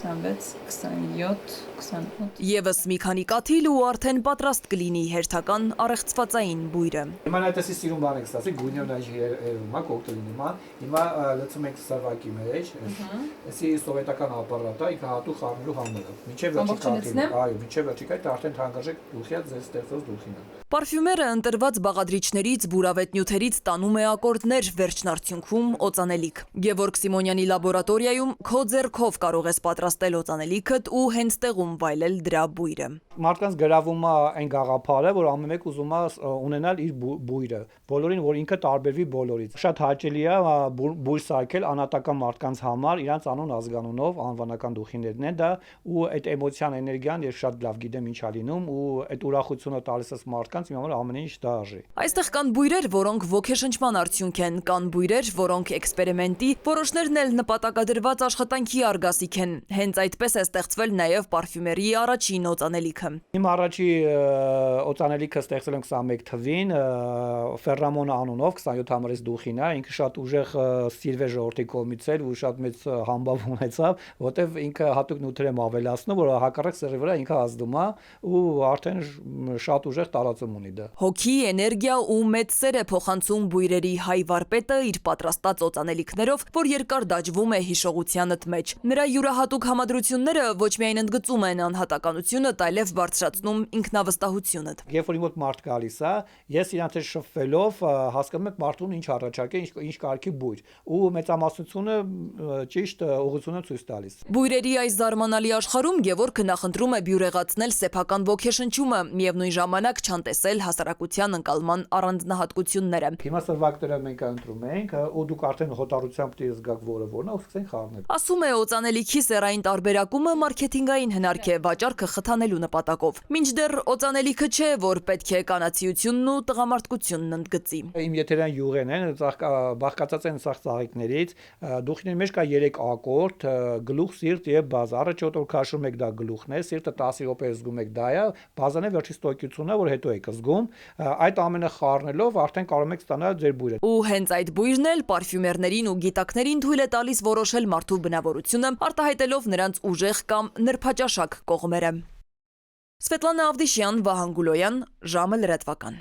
26, 27, 28 Եվս մի քանի կաթիլ ու արդեն պատրաստ կլինի հերթական առեղծվածային բույրը։ Հիմա այդտեսի սիրուն բան եք ստացի, գույնյոն այժ երևումա կոկտեյլին հիմա լցում եք սարվակի մեջ, էսի սովետական ապարատ է, ինքը հատուկ խառնելու համար է։ Մինչև վերջի կաթիլը, այո, մինչև վերջի կաթիլը արդեն թանկարժեք դուխի է, ձեզ ստեղծած դուխին է։ Պարֆյումերը ընտրված բաղադրիչներից, բուրավետ նյութերից տանում է ակորդներ, վերջնարդյունքում օծանելիք։ Գևորգ Սիմոնյանի լաբորատորիայում քո ձեռքով կարող ես պատրաստել օծանելիքդ ու հենց տեղում վայելել դրա բույրը։ Մարդկանց գրավում է այն գաղափարը, որ ամեն մեկ ուզում է ունենալ իր բույրը, բոլորին, որ ինքը տարբերվի բոլորից։ Շատ հաճելի է բույր սարքել անհատական մարդկանց համար, իրանց անուն ազգանունով, անվանական դուխիներն են դա, ու այդ էմոցիան, էներգիան ես շատ լավ գիտեմ ինչ է լինում, ու այդ ուրախությունը տալիս ես մարդկանց, իմ համար ամեն ինչ դա արժի։ Այստեղ կան բույրեր, որոնք ոգեշնչման արդյունք են, կան բույրեր, որոնք էքսպերիմենտի, որոշներն էլ նպատակադրված աշխատանքի արգասիք են։ Հենց այդպես է ստեղծվել նաև պարֆյումերի առաջին օծանելիքը։ Իմ առաջի օծանելիքը ստեղծել եմ 21 թվին, Ֆերրամոն անունով 27 համարից դուխին է, ինքը շատ ուժեղ սիրվեց ժողովրդի կողմից էլ ու շատ մեծ համբավ ունեցավ, որտեվ ինքը հատուկ նյութեր եմ ավելացնում, որ հակառակ սեռի վրա ինքը ազդում է ու արդեն շատ ուժեղ տարածում ունի դա։ Հոգի, էներգիա ու մեծ սեր է փոխանցում բույրերի հայ վարպետը իր պատրաստած օծանելիքներով, որ երկար դաջվում է հիշողությանդ մեջ։ Նրա յուրահատուկ համադրությունները ոչ միայն ընդգծում են անհատականությունդ, այլև բարձրացնում ինքնավստահությունդ։ Երբ որ իմ մոտ մարդ գալիս է, ես իրանց հետ շփվելով հասկանում եմ մարդուն ինչ առաջարկել, ինչ կարգի բույր, ու մեծամասնությունը ճիշտ ուղղությունը ցույց տալիս։ Բույրերի այս զարմանալի աշխարհում Գևորգը նախընտրում է բյուրեղացնել սեփական ոգեշնչումը, միևնույն ժամանակ չանտեսել հասարակության ընկալման առանձնահատկությունները։ Հիմա սրվակները մենք ընտրում ենք, ու դուք արդեն հոտառությամբ պիտի զգաք որն է, ու սկսենք խառնել։ Ասում է օծանելիքի սեռային տարբերակումը մարքեթինգային հնարք է վաճառքը խթանելու նպատակով։ Մինչդեռ օծանելիքը չէ, որ պետք է կանացիությունն ու տղամարդկությունն ընդգծի։ Իմ եթերյան յուղեն են, բաղկացած են սաղ ծաղիկներից, դուխիների մեջ կա 3 ակորդ, գլուխ, սիրտ եւ բազա։ Առաջ որ քաշում եք դա գլուխն է, սիրտը 10 րոպե զգում եք դա է, բազան է վերջի ստոյկությունը, որ հետո եք զգում, այդ ամենը խառնելով արդեն կարող եք ստանալ ձեր բույրը։ Ու հենց այդ բույրն էլ պարֆյումերներին ու գիտակներին թույլ է տալիս որոշել մարդու բնավորությունը, արտահայտելով նրանց ուժեղ կամ նրբաճաշակ կողմերը։ Սվետլանա Ավդիշյան, Վահան Գուլոյան, ժամը լրատվական։